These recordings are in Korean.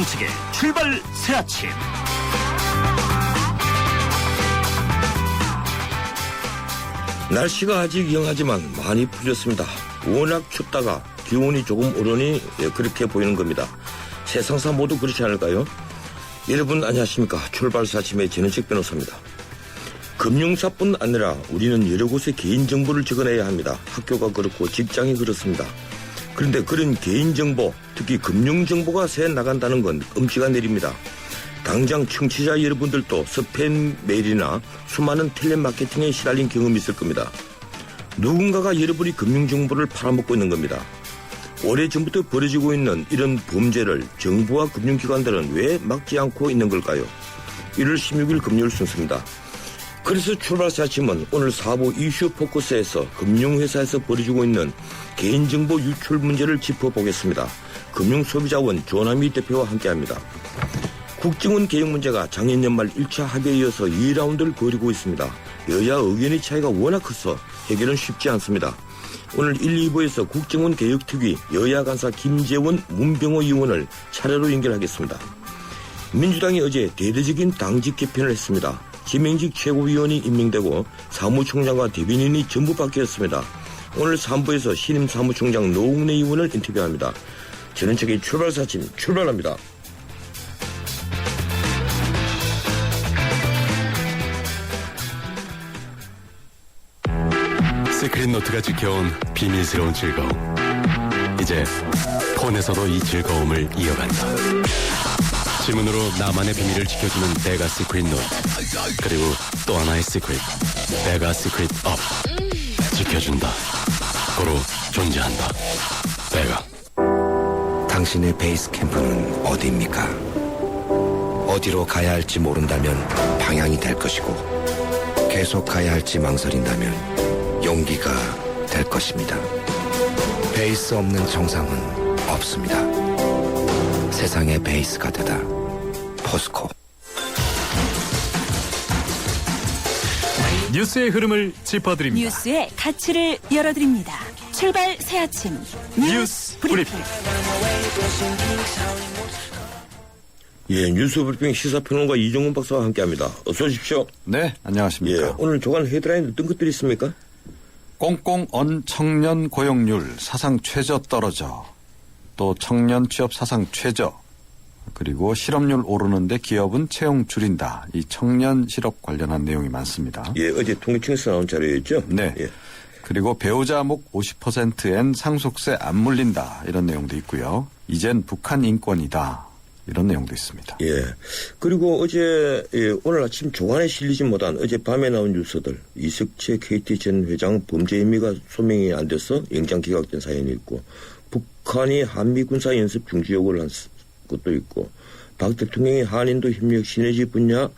전원책의 출발 새아침. 날씨가 아직 영하지만 많이 풀렸습니다. 워낙 춥다가 기온이 조금 오르니 그렇게 보이는 겁니다. 세상사 모두 그렇지 않을까요? 여러분 안녕하십니까. 출발 새아침의 전원책 변호사입니다. 금융사뿐 아니라 우리는 여러 곳에 개인정보를 적어내야 합니다. 학교가 그렇고 직장이 그렇습니다. 그런데 그런 개인정보, 특히 금융정보가 새 나간다는 건 끔찍한 일입니다. 당장 청취자 여러분들도 스팸 메일이나 수많은 텔레마케팅에 시달린 경험이 있을 겁니다. 누군가가 여러분이 금융정보를 팔아먹고 있는 겁니다. 오래전부터 벌어지고 있는 이런 범죄를 정부와 금융기관들은 왜 막지 않고 있는 걸까요? 1월 16일 금요일 순서입니다. 그래서 출발 새아침은 오늘 4부 이슈 포커스에서 금융회사에서 벌어지고 있는 개인정보 유출 문제를 짚어보겠습니다. 금융소비자원 조남희 대표와 함께합니다. 국정원 개혁 문제가 작년 연말 1차 합의에 이어서 2라운드를 벌이고 있습니다. 여야 의견의 차이가 워낙 커서 해결은 쉽지 않습니다. 오늘 1, 2부에서 국정원 개혁특위 여야 간사 김재원, 문병호 의원을 차례로 연결하겠습니다. 민주당이 어제 대대적인 당직 개편을 했습니다. 지명직 최고위원이 임명되고 사무총장과 대변인이 전부 바뀌었습니다. 오늘 3부에서 신임 사무총장 노웅래 의원을 인터뷰합니다. 전원책의 출발 새아침 출발합니다. 시크릿 노트가 지켜온 비밀스러운 즐거움. 이제 폰에서도 이 즐거움을 이어간다. 지문으로 나만의 비밀을 지켜주는 베가 시크릿 노트. 그리고 또 하나의 시크릿, 베가 시크릿 업. 지켜준다. 고로 존재한다. 베가. 당신의 베이스 캠프는 어디입니까? 어디로 가야 할지 모른다면 방향이 될 것이고, 계속 가야 할지 망설인다면 용기가 될 것입니다. 베이스 없는 정상은 없습니다. 세상의 베이스가 되다. 포스코. 뉴스의 흐름을 짚어드립니다. 뉴스의 가치를 열어드립니다. 출발 새아침 뉴스 브리핑. 예, 뉴스 브리핑 시사평론가 이종훈 박사와 함께합니다. 어서 오십시오. 네, 안녕하십니까. 예, 오늘 조간 헤드라인 어떤 것들이 있습니까? 꽁꽁 언 청년 고용률 사상 최저 떨어져, 또 청년 취업 사상 최저, 그리고 실업률 오르는데 기업은 채용 줄인다. 이 청년 실업 관련한 내용이 많습니다. 예, 어제 통계청에서 나온 자료였죠? 네. 예. 그리고 배우자 목 50%엔 상속세 안 물린다. 이런 내용도 있고요. 이젠 북한 인권이다. 이런 내용도 있습니다. 예. 그리고 어제, 오늘 아침 조간에 실리지 못한 어제 밤에 나온 뉴스들, 이석채 KT 전 회장 범죄 혐의가 소명이 안 돼서 영장 기각된 사연이 있고, 북한이 한미 군사 연습 중지 요구를 한 것도 있고, 박 대통령이 한인도 협력 시너지 분야가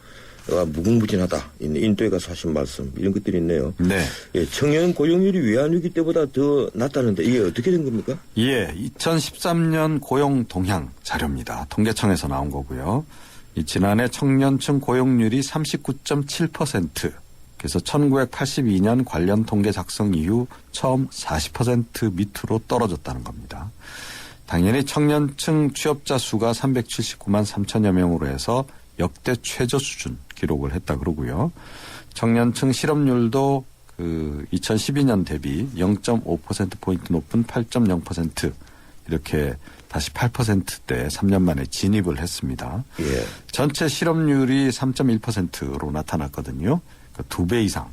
무궁무진하다. 인도에 가서 하신 말씀, 이런 것들이 있네요. 네. 예, 청년 고용률이 외환위기 때보다 더 낮다는데 이게 어떻게 된 겁니까? 예, 2013년 고용 동향 자료입니다. 통계청에서 나온 거고요. 지난해 청년층 고용률이 39.7%. 그래서 1982년 관련 통계 작성 이후 처음 40% 밑으로 떨어졌다는 겁니다. 당연히 청년층 취업자 수가 379만 3천여 명으로 해서 역대 최저 수준 기록을 했다 그러고요. 청년층 실업률도 2012년 대비 0.5%포인트 높은 8.0% 이렇게 다시 8%대 3년 만에 진입을 했습니다. 예. 전체 실업률이 3.1%로 나타났거든요. 그러니까 2배 이상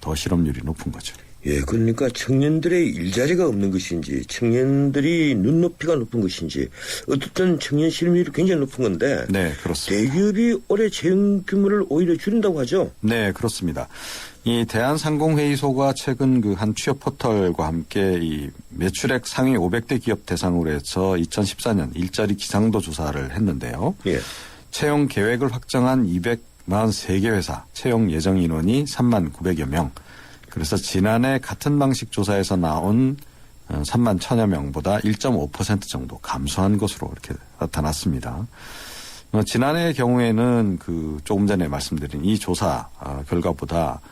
더 실업률이 높은 거죠. 예, 그러니까 청년들의 일자리가 없는 것인지, 청년들이 눈높이가 높은 것인지, 어쨌든 청년 실업률이 굉장히 높은 건데, 네, 그렇습니다. 대기업이 올해 채용 규모를 오히려 줄인다고 하죠? 네, 그렇습니다. 이 대한상공회의소가 최근 그 한 취업 포털과 함께 이 매출액 상위 500대 기업 대상으로 해서 2014년 일자리 기상도 조사를 했는데요. 예. 채용 계획을 확정한 243개 회사, 채용 예정 인원이 3만 900여 명. 그래서 지난해 같은 방식 조사에서 나온 3만 1000여 명보다 1.5% 정도 감소한 것으로 이렇게 나타났습니다. 지난해의 경우에는 조금 전에 말씀드린 이 조사 결과보다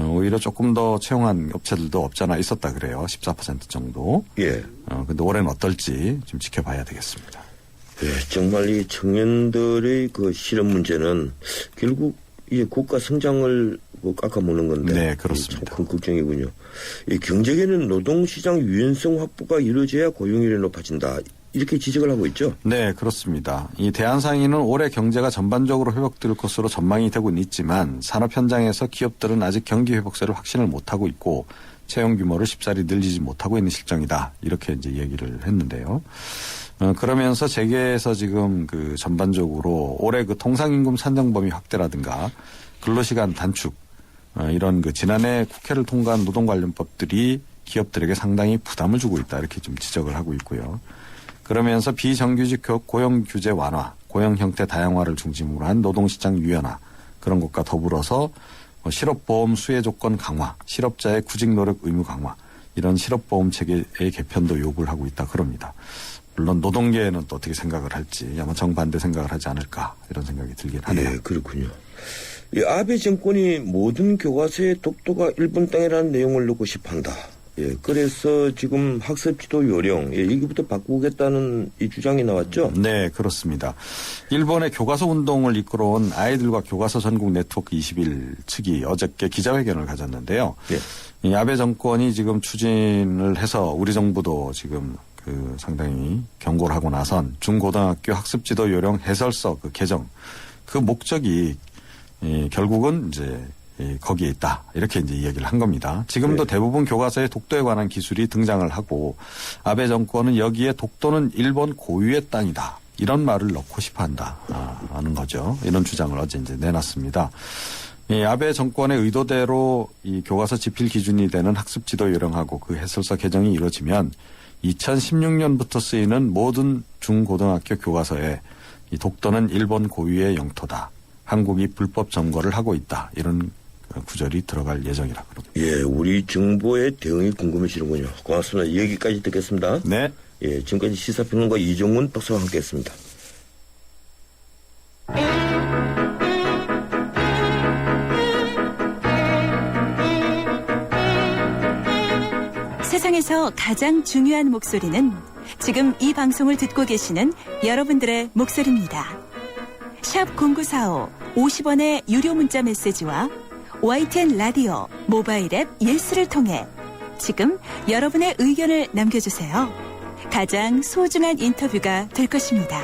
오히려 조금 더 채용한 업체들도 없잖아 있었다 그래요. 14% 정도. 예. 근데 올해는 어떨지 좀 지켜봐야 되겠습니다. 정말 이 청년들의 그 실업 문제는 결국 이 국가 성장을 깎아먹는 건데. 네, 그렇습니다. 참 큰 걱정이군요. 이 경제계는 노동시장 유연성 확보가 이루어져야 고용률이 높아진다. 이렇게 지적을 하고 있죠. 네, 그렇습니다. 이 대한상인은 올해 경제가 전반적으로 회복될 것으로 전망이 되고는 있지만 산업 현장에서 기업들은 아직 경기 회복세를 확신을 못하고 있고 채용 규모를 쉽사리 늘리지 못하고 있는 실정이다. 이렇게 이제 얘기를 했는데요. 그러면서 재계에서 지금 그 전반적으로 올해 그 통상임금 산정 범위 확대라든가 근로시간 단축 이런 그 지난해 국회를 통과한 노동 관련법들이 기업들에게 상당히 부담을 주고 있다. 이렇게 좀 지적을 하고 있고요. 그러면서 비정규직 고용 규제 완화, 고용 형태 다양화를 중심으로 한 노동시장 유연화 그런 것과 더불어서 실업보험 수혜 조건 강화, 실업자의 구직 노력 의무 강화 이런 실업보험 체계의 개편도 요구를 하고 있다 그럽니다. 물론 노동계에는 또 어떻게 생각을 할지 아마 정반대 생각을 하지 않을까 이런 생각이 들긴 하네요. 네, 그렇군요. 이 아베 정권이 모든 교과서에 독도가 일본 땅이라는 내용을 넣고 싶어한다. 예, 그래서 지금 학습 지도 요령, 여기부터 바꾸겠다는 이 주장이 나왔죠? 네, 그렇습니다. 일본의 교과서 운동을 이끌어온 아이들과 교과서 전국 네트워크 21 측이 어저께 기자회견을 가졌는데요. 예. 이 아베 정권이 지금 추진을 해서 우리 정부도 지금 그 상당히 경고를 하고 나선 중고등학교 학습 지도 요령 해설서 그 개정, 그 목적이 결국은 이제 거기에 있다. 이렇게 이제 이야기를 한 겁니다. 지금도 대부분 교과서에 독도에 관한 기술이 등장을 하고 아베 정권은 여기에 독도는 일본 고유의 땅이다. 이런 말을 넣고 싶어 한다. 하는 거죠. 이런 주장을 어제 이제 내놨습니다. 아베 정권의 의도대로 이 교과서 지필 기준이 되는 학습 지도 요령하고 그 해설서 개정이 이루어지면 2016년부터 쓰이는 모든 중고등학교 교과서에 이 독도는 일본 고유의 영토다. 한국이 불법 점거를 하고 있다. 이런 구절이 들어갈 예정이라고 합니다. 예, 우리 정부의 대응이 궁금해지는군요. 고맙습니다. 여기까지 듣겠습니다. 네. 예, 지금까지 시사평론가 이종훈 박사와 함께했습니다. 세상에서 가장 중요한 목소리는 지금 이 방송을 듣고 계시는 여러분들의 목소리입니다. 샵 0945 50원의 유료 문자 메시지와 YTN 라디오 모바일 앱 예스를 통해 지금 여러분의 의견을 남겨주세요. 가장 소중한 인터뷰가 될 것입니다.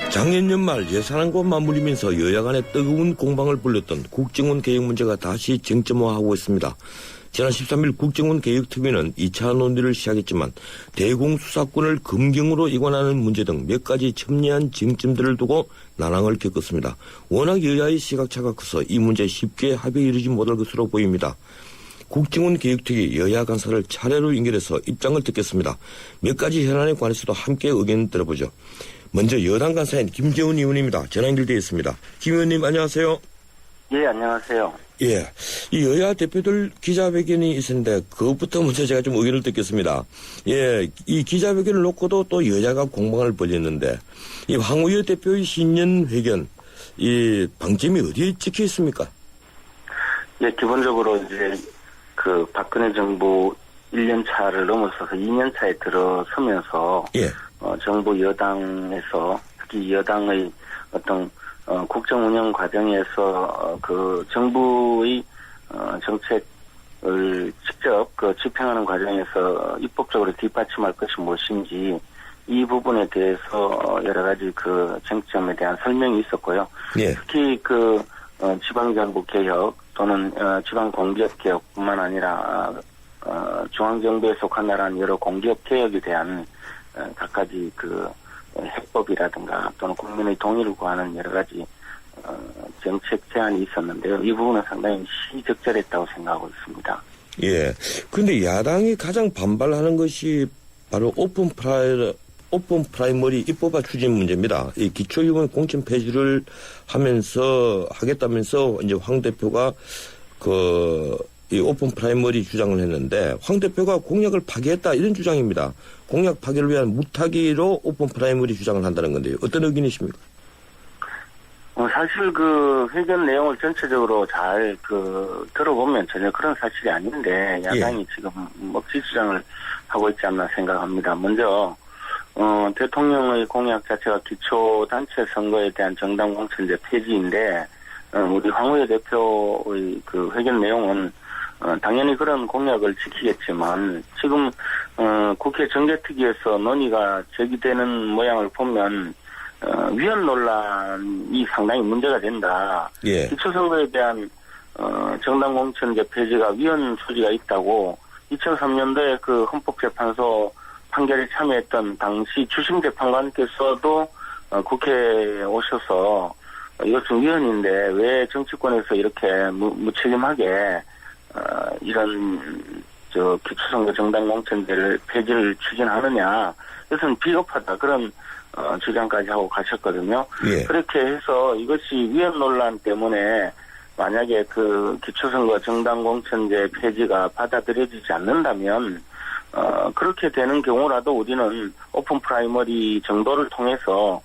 작년 연말 예산안과 맞물리면서 여야 간의 뜨거운 공방을 불렸던 국정원 개혁 문제가 다시 쟁점화하고 있습니다. 지난 13일 국정원 개혁특위는 2차 논의를 시작했지만 대공수사권을 금경으로 이관하는 문제 등 몇 가지 첨예한 쟁점들을 두고 난항을 겪었습니다. 워낙 여야의 시각차가 커서 이 문제에 쉽게 합의에 이르지 못할 것으로 보입니다. 국정원 개혁특위 여야 간사를 차례로 연결해서 입장을 듣겠습니다. 몇 가지 현안에 관해서도 함께 의견 들어보죠. 먼저 여당 간사인 김재훈 의원입니다. 전화 연결되어 있습니다. 김 의원님 안녕하세요. 예, 안녕하세요. 예, 이 여야 대표들 기자회견이 있었는데 그것부터 먼저 제가 좀 의견을 듣겠습니다. 예, 이 기자회견을 놓고도 또 여야가 공방을 벌였는데 이 황우여 대표의 신년 회견 이 방점이 어디에 찍혀 있습니까? 예, 기본적으로 이제 그 박근혜 정부 1년 차를 넘어서서 2년 차에 들어서면서 예. 정부 여당에서 특히 여당의 어떤 국정 운영 과정에서 그 정부의 정책을 직접 그 집행하는 과정에서 입법적으로 뒷받침할 것이 무엇인지 이 부분에 대해서 여러 가지 그 쟁점에 대한 설명이 있었고요. 예. 특히 그 지방정부 개혁 또는 지방공기업 개혁뿐만 아니라 중앙정부에 속한 나라는 여러 공기업 개혁에 대한 각가지 그 해법이라든가 또는 국민의 동의를 구하는 여러 가지 정책 제안이 있었는데요. 이 부분은 상당히 시적절했다고 생각하고 있습니다. 예. 근데 야당이 가장 반발하는 것이 바로 오픈 프라이머리 입법화 추진 문제입니다. 이 기초의원 공천 폐지를 하겠다면서 이제 황 대표가 이 오픈 프라이머리 주장을 했는데 황 대표가 공약을 파기했다 이런 주장입니다. 공약 파기를 위한 무타기로 오픈 프라이머리 주장을 한다는 건데요. 어떤 의견이십니까? 사실 그 회견 내용을 전체적으로 잘 들어보면 전혀 그런 사실이 아닌데 야당이 지금 먹튀 주장을 하고 있지 않나 생각합니다. 먼저 대통령의 공약 자체가 기초단체 선거에 대한 정당 공천제 폐지인데 우리 황우여 대표의 그 회견 내용은 당연히 그런 공약을 지키겠지만 지금 국회 정개특위에서 논의가 제기되는 모양을 보면 위헌 논란이 상당히 문제가 된다. 예. 기초선거에 대한 정당 공천제 폐지가 위헌 소지가 있다고 2003년도에 그 헌법재판소 판결에 참여했던 당시 주심 재판관께서도 국회에 오셔서 이것은 위헌인데 왜 정치권에서 이렇게 무책임하게 이런 기초선거 정당 공천제를 폐지를 추진하느냐. 이것은 비겁하다. 그런 주장까지 하고 가셨거든요. 예. 그렇게 해서 이것이 위헌 논란 때문에 만약에 그 기초선거 정당 공천제 폐지가 받아들여지지 않는다면 그렇게 되는 경우라도 우리는 오픈 프라이머리 정도를 통해서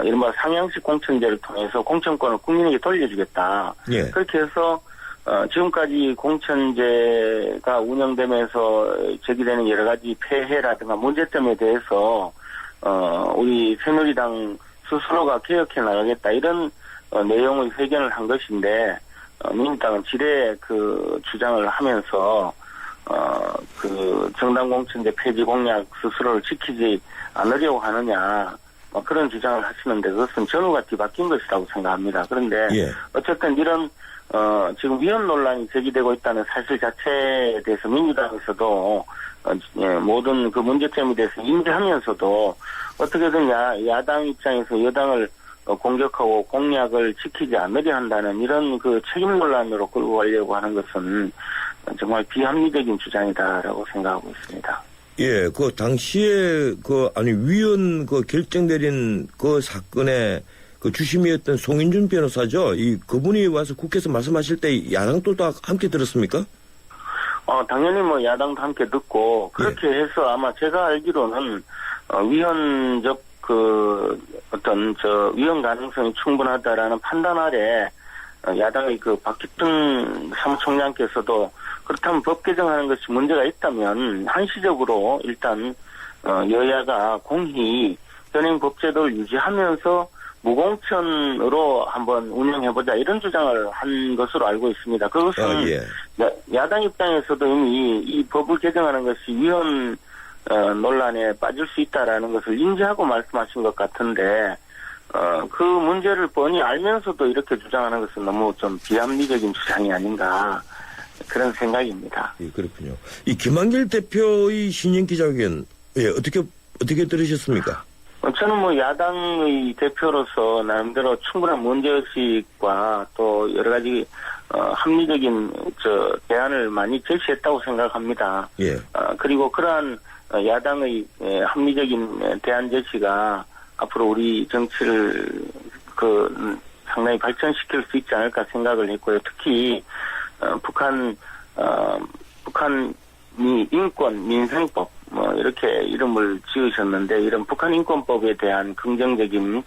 이른바 상향식 공천제를 통해서 공천권을 국민에게 돌려주겠다. 예. 그렇게 해서 지금까지 공천제가 운영되면서 제기되는 여러 가지 폐해라든가 문제점에 대해서 우리 새누리당 스스로가 개혁해 나가겠다 이런 내용의 회견을 한 것인데 민주당은 지레 그 주장을 하면서 그 정당 공천제 폐지 공약 스스로를 지키지 않으려고 하느냐 그런 주장을 하시는데 그것은 전후가 뒤바뀐 것이라고 생각합니다. 그런데 예. 어쨌든 이런 지금 위헌 논란이 제기되고 있다는 사실 자체에 대해서 민주당에서도 모든 그 문제점에 대해서 인지하면서도 어떻게든 야당 입장에서 여당을 공격하고 공약을 지키지 않으려 한다는 이런 그 책임 논란으로 끌고 가려고 하는 것은 정말 비합리적인 주장이다라고 생각하고 있습니다. 예, 그 당시에 위헌 결정 내린 그 사건에 그 주심이었던 송인준 변호사죠. 그분이 와서 국회에서 말씀하실 때 야당도 다 함께 들었습니까? 당연히 뭐 야당도 함께 듣고 그렇게 해서 아마 제가 알기로는 위헌적 위헌 가능성이 충분하다라는 판단 아래 야당의 그 박기춘 사무총장께서도 그렇다면 법 개정하는 것이 문제가 있다면 한시적으로 일단 여야가 공히 현행 법제도를 유지하면서 무공천으로 한번 운영해보자 이런 주장을 한 것으로 알고 있습니다. 그것은 예. 야당 입장에서도 이미 이 법을 개정하는 것이 위헌 논란에 빠질 수 있다라는 것을 인지하고 말씀하신 것 같은데 그 문제를 뻔히 알면서도 이렇게 주장하는 것은 너무 좀 비합리적인 주장이 아닌가 그런 생각입니다. 예, 그렇군요. 이 김한길 대표의 신년 기자회견 어떻게 들으셨습니까? 저는 뭐 야당의 대표로서 나름대로 충분한 문제의식과 또 여러 가지 합리적인 대안을 많이 제시했다고 생각합니다. 예. 그리고 그러한 야당의 합리적인 대안 제시가 앞으로 우리 정치를 상당히 발전시킬 수 있지 않을까 생각을 했고요. 특히 북한이 인권 민생법 이렇게 이름을 지으셨는데 이런 북한 인권법에 대한 긍정적인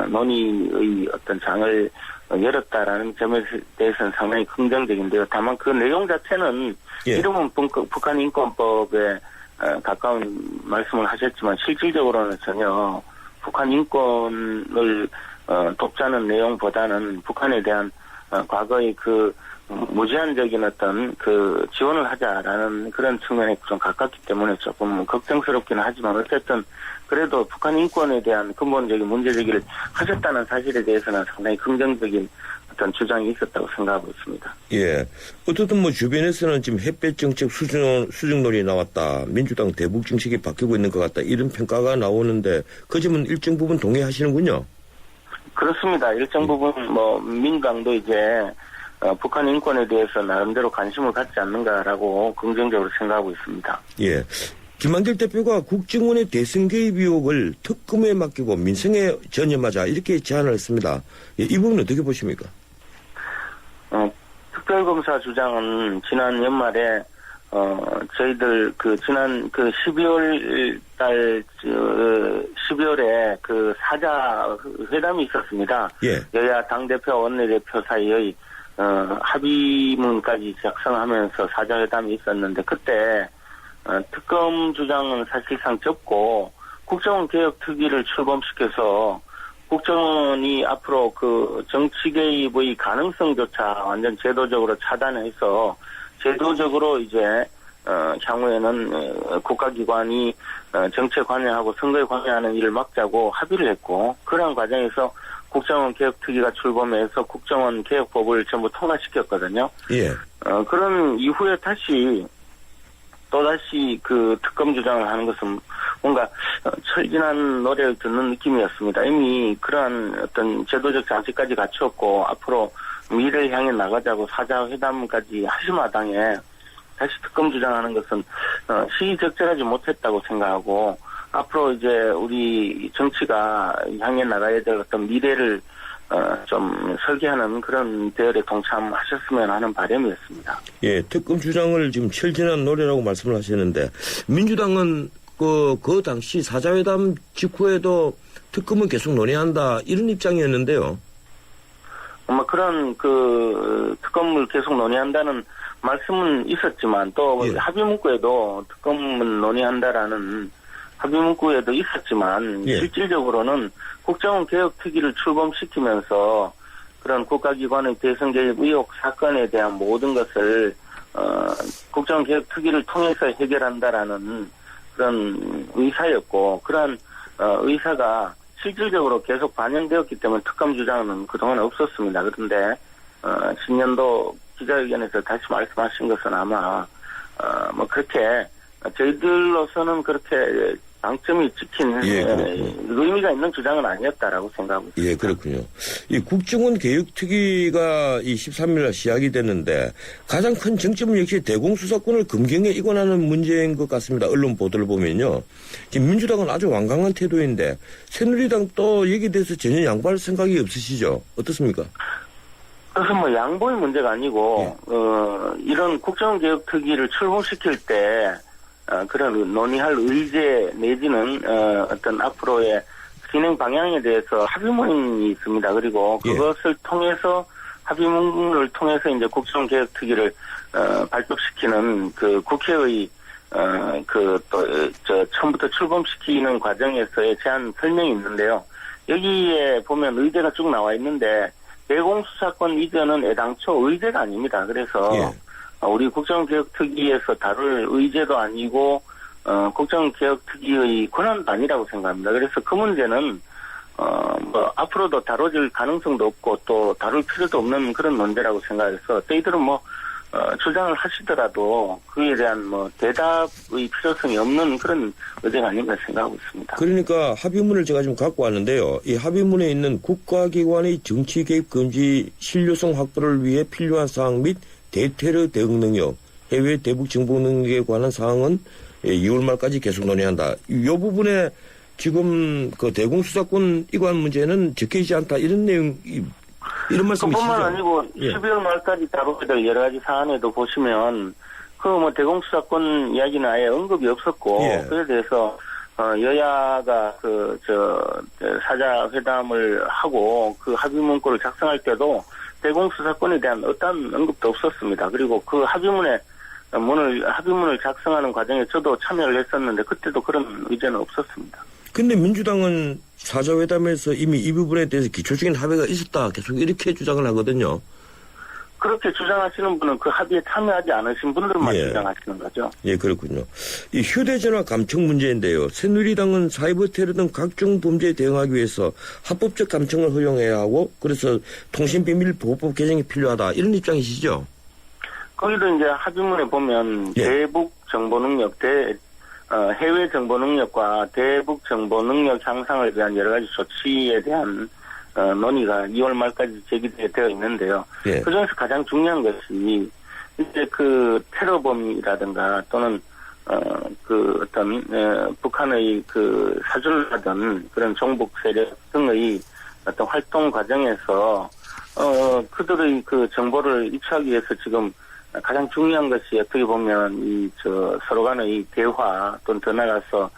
논의의 어떤 장을 열었다라는 점에 대해서는 상당히 긍정적인데요. 다만 그 내용 자체는 예. 이름은 북한 인권법에 가까운 말씀을 하셨지만 실질적으로는 전혀 북한 인권을 돕자는 내용보다는 북한에 대한 과거의 그 무제한적인 어떤 그 지원을 하자라는 그런 측면에 좀 가깝기 때문에 조금 걱정스럽기는 하지만 어쨌든 그래도 북한 인권에 대한 근본적인 문제 제기를 하셨다는 사실에 대해서는 상당히 긍정적인 어떤 주장이 있었다고 생각하고 있습니다. 예. 어쨌든 뭐 주변에서는 지금 햇볕 정책 수중론이 나왔다. 민주당 대북 정책이 바뀌고 있는 것 같다. 이런 평가가 나오는데 그 점은 일정 부분 동의하시는군요. 그렇습니다. 일정 부분 민주당도 이제 북한 인권에 대해서 나름대로 관심을 갖지 않는가라고 긍정적으로 생각하고 있습니다. 예. 김한길 대표가 국정원의 대선 개입 의혹을 특검에 맡기고 민생에 전념하자 이렇게 제안을 했습니다. 예, 이 부분은 어떻게 보십니까? 특별검사 주장은 지난 연말에 저희들 지난 12월에 사자 회담이 있었습니다. 예. 여야 당대표 원내대표 사이의 합의문까지 작성하면서 사자회담이 있었는데 그때 특검 주장은 사실상 접고 국정원 개혁 특위를 출범시켜서 국정원이 앞으로 그 정치 개입의 가능성조차 완전 제도적으로 차단해서 제도적으로 이제 향후에는 국가기관이 정치에 관여하고 선거에 관여하는 일을 막자고 합의를 했고 그러한 과정에서 국정원 개혁특위가 출범해서 국정원 개혁법을 전부 통과시켰거든요. 예. 그런 이후에 또다시 그 특검 주장을 하는 것은 뭔가 철진한 노래를 듣는 느낌이었습니다. 이미 그러한 어떤 제도적 장치까지 갖추었고 앞으로 미래를 향해 나가자고 사자회담까지 하실 마당에 다시 특검 주장하는 것은 시의적절하지 못했다고 생각하고 앞으로 이제 우리 정치가 향해 나가야 될 어떤 미래를 좀 설계하는 그런 대열에 동참하셨으면 하는 바람이었습니다. 예, 특검 주장을 지금 철진한 노래라고 말씀을 하셨는데 민주당은 그 당시 사자회담 직후에도 특검은 계속 논의한다 이런 입장이었는데요. 아마 그런 그 특검을 계속 논의한다는 말씀은 있었지만 또 예. 합의문구에도 특검은 논의한다라는 합의문구에도 있었지만 예. 실질적으로는 국정원 개혁특위를 출범시키면서 그런 국가기관의 대선 개입 의혹 사건에 대한 모든 것을 국정원 개혁특위를 통해서 해결한다라는 그런 의사였고 그런 의사가 실질적으로 계속 반영되었기 때문에 특검 주장은 그동안 없었습니다. 그런데 신년도 기자회견에서 다시 말씀하신 것은 아마 뭐 그렇게 저희들로서는 그렇게 방점이 찍힌 예, 의미가 있는 주장은 아니었다라고 생각하고 있습니다. 예, 그렇군요. 이 국정원 개혁특위가 이 13일 시작이 됐는데 가장 큰 쟁점은 역시 대공수사권을 금경에 이관하는 문제인 것 같습니다. 언론 보도를 보면요. 지금 민주당은 아주 완강한 태도인데 새누리당 또 여기에 대해서 전혀 양보할 생각이 없으시죠? 어떻습니까? 그것은 뭐 양보의 문제가 아니고 이런 국정원 개혁특위를 출범시킬 때 그런 논의할 의제 내지는 어떤 앞으로의 진행 방향에 대해서 합의문이 있습니다. 그리고 그것을 통해서 합의문을 통해서 이제 국정원 개혁특위를 발족시키는 그 국회의 처음부터 출범시키는 과정에서의 제안 설명이 있는데요. 여기에 보면 의제가 쭉 나와 있는데 대공수사권 이전은 애당초 의제가 아닙니다. 그래서 우리 국정개혁특위에서 다룰 의제도 아니고 국정개혁특위의 권한도 아니라고 생각합니다. 그래서 그 문제는 뭐 앞으로도 다뤄질 가능성도 없고 또 다룰 필요도 없는 그런 문제라고 생각해서 저희들은 뭐 주장을 하시더라도 그에 대한 뭐 대답의 필요성이 없는 그런 의제가 아닌가 생각하고 있습니다. 그러니까 합의문을 제가 좀 갖고 왔는데요. 이 합의문에 있는 국가기관의 정치 개입 금지 신뢰성 확보를 위해 필요한 사항 및 대테러 대응 능력, 해외 대북 정보 능력에 관한 사항은 2월 말까지 계속 논의한다. 이 부분에 지금 그 대공수사권 이관 문제는 적혀있지 않다. 이런 내용, 이런 말씀이시죠? 그뿐만 아니고 12월 말까지 다루게 될 여러 가지 사안에도 보시면 그 뭐 대공수사권 이야기는 아예 언급이 없었고 그에 대해서 여야가 사자 회담을 하고 그 합의 문구를 작성할 때도 대공수사권에 대한 어떤 언급도 없었습니다. 그리고 그 합의문을 작성하는 과정에 저도 참여를 했었는데 그때도 그런 의제는 없었습니다. 근데 민주당은 사자회담에서 이미 이 부분에 대해서 기초적인 합의가 있었다. 계속 이렇게 주장을 하거든요. 그렇게 주장하시는 분은 그 합의에 참여하지 않으신 분들만 주장하시는 거죠. 예, 그렇군요. 이 휴대전화 감청 문제인데요. 새누리당은 사이버 테러 등 각종 범죄에 대응하기 위해서 합법적 감청을 허용해야 하고 그래서 통신비밀보호법 개정이 필요하다. 이런 입장이시죠? 거기도 이제 합의문에 보면 대북 정보 능력, 해외 정보 능력과 대북 정보 능력 향상을 위한 여러 가지 조치에 대한 논의가 2월 말까지 제기되어 있는데요. 그중에서 가장 중요한 것이 이제 그 테러범이라든가 또는 북한의 그 사주를 하던 그런 종북 세력 등의 어떤 활동 과정에서 그들의 그 정보를 입수하기 위해서 지금 가장 중요한 것이 어떻게 보면 서로 간의 대화 또는 더 나아가서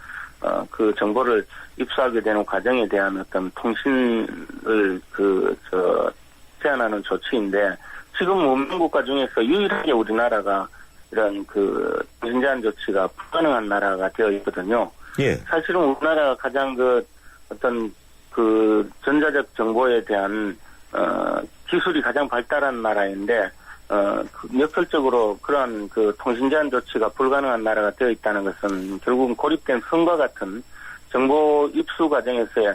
그 정보를 입수하게 되는 과정에 대한 어떤 통신을 제한하는 조치인데, 지금 문명 국가 중에서 유일하게 우리나라가 이런 통신 제한 조치가 불가능한 나라가 되어 있거든요. 예. 사실은 우리나라가 가장 전자적 정보에 대한 기술이 가장 발달한 나라인데, 역설적으로 그러한 통신 제한 조치가 불가능한 나라가 되어 있다는 것은 결국은 고립된 성과 같은 정보 입수 과정에서의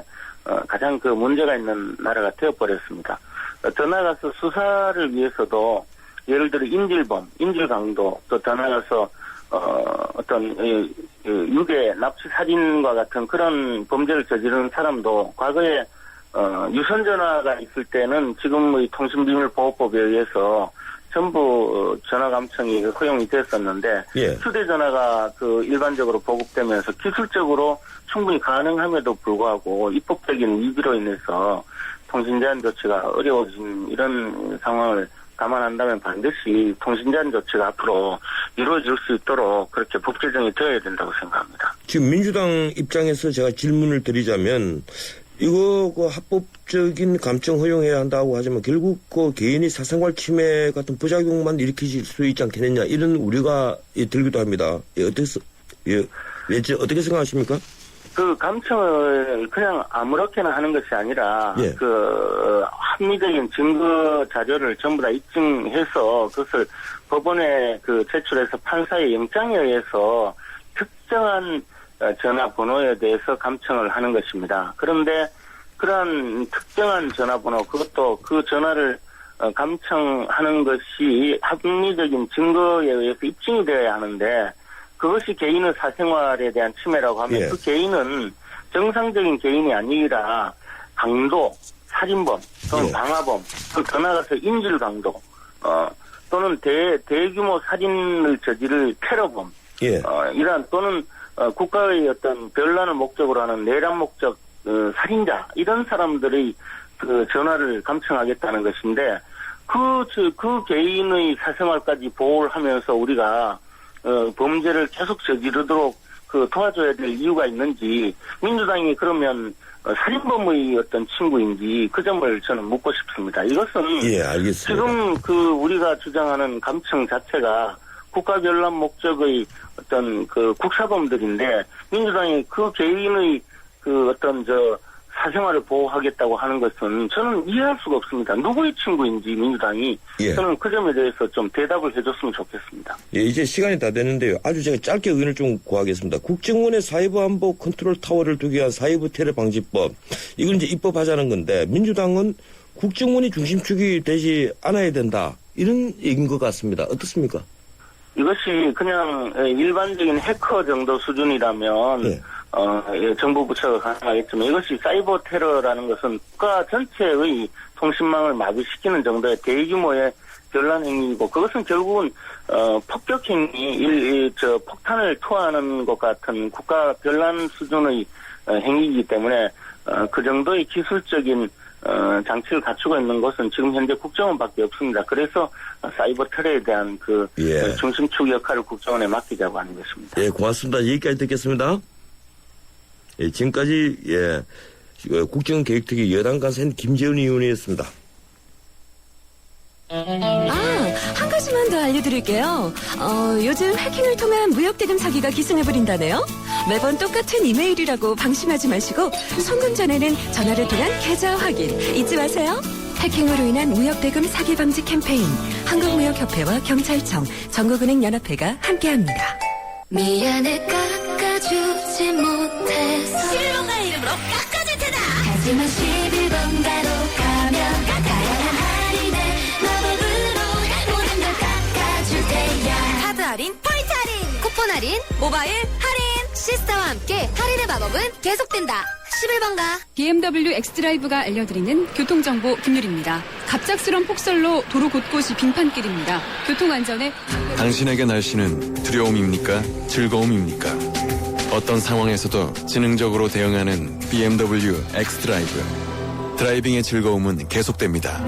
가장 문제가 있는 나라가 되어버렸습니다. 더 나아가서 수사를 위해서도 예를 들어 인질범, 인질강도, 또 더 나아가서 유괴, 납치 살인과 같은 그런 범죄를 저지르는 사람도 과거에 유선전화가 있을 때는 지금의 통신비밀보호법에 의해서 전부 전화 감청이 허용이 됐었는데, 예. 휴대전화가 일반적으로 보급되면서 기술적으로 충분히 가능함에도 불구하고 입법적인 위기로 인해서 통신 제한 조치가 어려워진 이런 상황을 감안한다면 반드시 통신 제한 조치가 앞으로 이루어질 수 있도록 그렇게 법 제정이 되어야 된다고 생각합니다. 지금 민주당 입장에서 제가 질문을 드리자면, 이거 합법적인 감청 허용해야 한다고 하지만 결국 개인이 사생활 침해 같은 부작용만 일으키실 수 있지 않겠느냐, 이런 우려가 들기도 합니다. 어떻게 생각하십니까? 감청을 그냥 아무렇게나 하는 것이 아니라, 예. 합리적인 증거 자료를 전부 다 입증해서 그것을 법원에 제출해서 판사의 영장에 의해서 특정한 전화번호에 대해서 감청을 하는 것입니다. 그런데 그러한 특정한 전화번호, 그것도 그 전화를 감청하는 것이 합리적인 증거에 의해서 입증이 되어야 하는데, 그것이 개인의 사생활에 대한 침해라고 하면, 예. 그 개인은 정상적인 개인이 아니라 강도, 살인범, 또는 예. 방화범, 더 나아가서 인질강도, 또는 대규모 살인을 저지를 테러범, 예. 이러한 또는 국가의 어떤 변란을 목적으로 하는 내란 목적 살인자, 이런 사람들의 전화를 감청하겠다는 것인데, 그 개인의 사생활까지 보호를 하면서 우리가 범죄를 계속 저지르도록 도와줘야 될 이유가 있는지, 민주당이 그러면 살인범의 어떤 친구인지 그 점을 저는 묻고 싶습니다. 이것은 예, 알겠습니다. 지금 우리가 주장하는 감청 자체가 국가 변란 목적의 어떤 국사범들인데, 민주당이 그 개인의 사생활을 보호하겠다고 하는 것은 저는 이해할 수가 없습니다. 누구의 친구인지 민주당이, 예. 저는 그 점에 대해서 좀 대답을 해줬으면 좋겠습니다. 예, 이제 시간이 다 됐는데요. 아주 제가 짧게 의견을 좀 구하겠습니다. 국정원의 사이버 안보 컨트롤 타워를 두기 위한 사이버 테러 방지법, 이걸 이제 입법하자는 건데, 민주당은 국정원이 중심축이 되지 않아야 된다, 이런 얘기인 것 같습니다. 어떻습니까? 이것이 그냥 일반적인 해커 정도 수준이라면 네. 정부 부처가 가능하겠지만, 이것이 사이버 테러라는 것은 국가 전체의 통신망을 마비시키는 정도의 대규모의 변란 행위이고, 그것은 결국은 폭격 행위, 폭탄을 투하하는 것 같은 국가 변란 수준의 행위이기 때문에 그 정도의 기술적인 장치를 갖추고 있는 것은 지금 현재 국정원밖에 없습니다. 그래서 사이버 테러에 대한 예. 중심축 역할을 국정원에 맡기자고 하는 것입니다. 예, 고맙습니다. 여기까지 듣겠습니다. 예, 지금까지 국정계획특위 여당 간사인 김재훈 의원이었습니다. 한 가지만 더 알려드릴게요. 요즘 해킹을 통한 무역대금 사기가 기승해버린다네요. 매번 똑같은 이메일이라고 방심하지 마시고, 송금 전에는 전화를 통한 계좌 확인 잊지 마세요. 해킹으로 인한 무역대금 사기 방지 캠페인, 한국무역협회와 경찰청, 전국은행연합회가 함께합니다. 미안해 깎아주지 못해서 실로가 이름으로 깎아줄 테다. 하지만 11번가로 가면 다양한 할인에 마법으로 모든 걸 깎아줄 테야. 카드 할인, 포인트 할인, 쿠폰 할인, 모바일 할인. 시스타와 함께 할인의 마법은 계속된다. 11번가. BMW 엑스드라이브가 알려드리는 교통정보 김유리입니다. 갑작스런 폭설로 도로 곳곳이 빙판길입니다. 교통안전에 당신에게 날씨는 두려움입니까? 즐거움입니까? 어떤 상황에서도 지능적으로 대응하는 BMW 엑스드라이브. 드라이빙의 즐거움은 계속됩니다.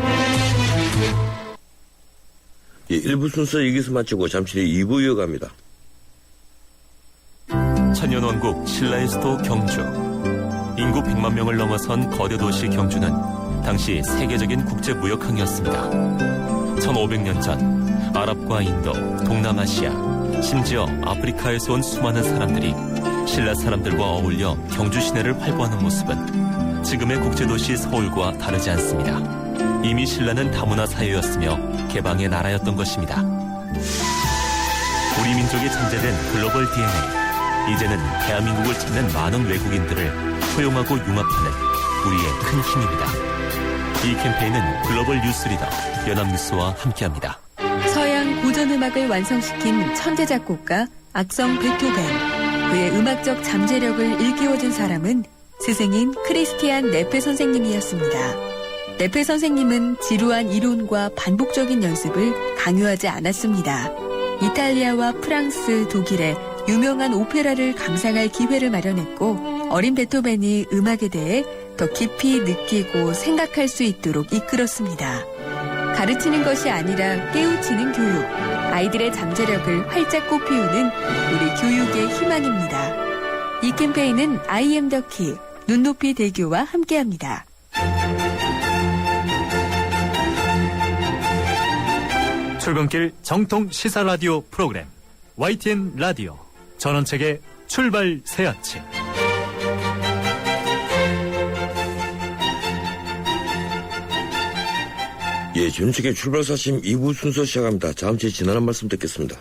예, 1부 순서 여기서 마치고 잠시 후에 2부 이어갑니다. 천년왕국 신라의 수도 경주. 인구 100만 명을 넘어선 거대 도시 경주는 당시 세계적인 국제무역항이었습니다. 1500년 전 아랍과 인도, 동남아시아, 심지어 아프리카에서 온 수많은 사람들이 신라 사람들과 어울려 경주 시내를 활보하는 모습은 지금의 국제도시 서울과 다르지 않습니다. 이미 신라는 다문화 사회였으며 개방의 나라였던 것입니다. 우리 민족이 전제된 글로벌 DNA. 이제는 대한민국을 찾는 많은 외국인들을 포용하고 융합하는 우리의 큰 힘입니다. 이 캠페인은 글로벌 뉴스리더 연합뉴스와 함께합니다. 서양 고전음악을 완성시킨 천재 작곡가 악성 베토벤. 그의 음악적 잠재력을 일깨워준 사람은 스승인 크리스티안 네페 선생님이었습니다. 네페 선생님은 지루한 이론과 반복적인 연습을 강요하지 않았습니다. 이탈리아와 프랑스, 독일에 유명한 오페라를 감상할 기회를 마련했고 어린 베토벤이 음악에 대해 더 깊이 느끼고 생각할 수 있도록 이끌었습니다. 가르치는 것이 아니라 깨우치는 교육, 아이들의 잠재력을 활짝 꽃피우는 우리 교육의 희망입니다. 이 캠페인은 I am the key, 눈높이 대교와 함께합니다. 출근길 정통 시사 라디오 프로그램 YTN 라디오 전원책의 출발 새 아침. 예, 전원책의 출발 사심 2부 순서 시작합니다. 다음 주에 지난한 말씀 듣겠습니다.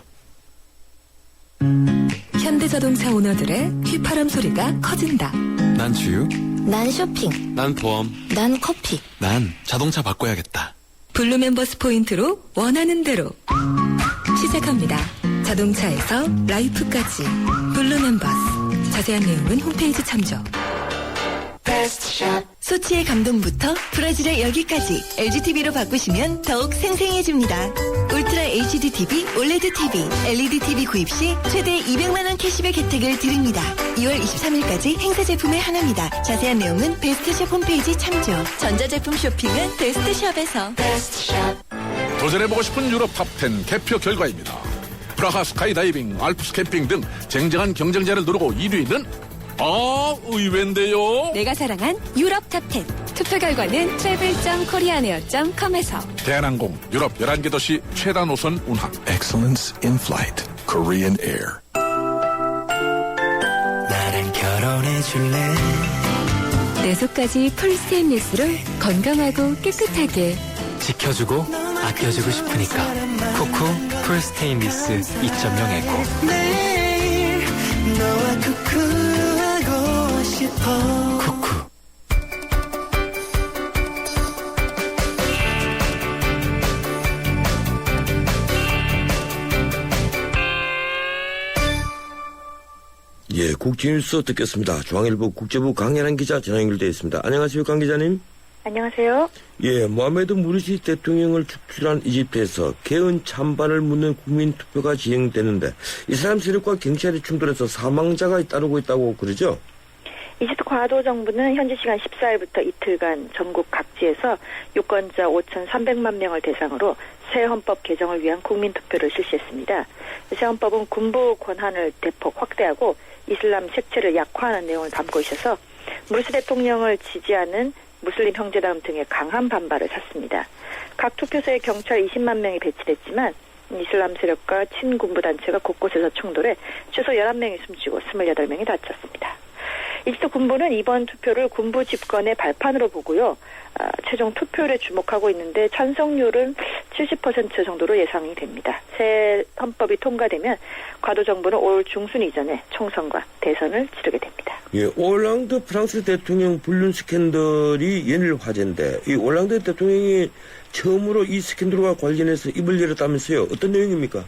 현대자동차 오너들의 휘파람 소리가 커진다. 난 주유. 난 쇼핑. 난 보험. 난 커피. 난 자동차 바꿔야겠다. 블루 멤버스 포인트로 원하는 대로 시작합니다. 자동차에서 라이프까지 블루 멤버스. 자세한 내용은 홈페이지 참조. 소치의 감동부터 브라질의 열기까지 LGTV로 바꾸시면 더욱 생생해집니다. 울트라 HD TV, 올레드 TV, LED TV 구입 시 최대 200만 원 캐시백 혜택을 드립니다. 2월 23일까지 행사 제품에 한합니다. 자세한 내용은 베스트숍 홈페이지 참조. 전자제품 쇼핑은 베스트숍에서. 도전해보고 싶은 유럽 탑10 개표 결과입니다. 프라하 스카이다이빙, 알프스 캠핑 등 쟁쟁한 경쟁자를 누르고 1위는 의외인데요. 내가 사랑한 유럽 탑10. 투표 결과는 travel.koreanair.com에서. 대한항공 유럽 11개 도시 최다 노선 운항. Excellence in flight. Korean Air. 나랑 결혼해줄래? 내 속까지 풀 스테인리스를 건강하고 깨끗하게 지켜주고 아껴주고 싶으니까 쿠쿠 풀 스테인리스 2.0 에코. 매일 너와 쿠쿠하고 싶어. 쿠쿠. 예, 국제뉴스 듣겠습니다. 중앙일보 국제부 강연한 기자 전화 연결되어 있습니다. 안녕하세요, 강 기자님. 안녕하세요. 예, 모하메드 무르시 대통령을 축출한 이집트에서 개헌 찬반을 묻는 국민투표가 진행되는데 이슬람 세력과 경찰이 충돌해서 사망자가 따르고 있다고 그러죠? 이집트 과도 정부는 현지 시간 14일부터 이틀간 전국 각지에서 유권자 5,300만 명을 대상으로 새 헌법 개정을 위한 국민투표를 실시했습니다. 새 헌법은 군부 권한을 대폭 확대하고 이슬람 색채를 약화하는 내용을 담고 있어서 무르시 대통령을 지지하는 무슬림 형제당 등의 강한 반발을 샀습니다. 각 투표소에 경찰 20만 명이 배치됐지만 이슬람 세력과 친군부 단체가 곳곳에서 충돌해 최소 11명이 숨지고 28명이 다쳤습니다. 이집트 군부는 이번 투표를 군부 집권의 발판으로 보고요. 최종 투표율에 주목하고 있는데 찬성률은 70% 정도로 예상이 됩니다. 새 헌법이 통과되면 과도 정부는 올 중순 이전에 총선과 대선을 치르게 됩니다. 예, 올랑드 프랑스 대통령 불륜 스캔들이 연일 화제인데 이 올랑드 대통령이 처음으로 이 스캔들과 관련해서 입을 열었다면서요. 어떤 내용입니까?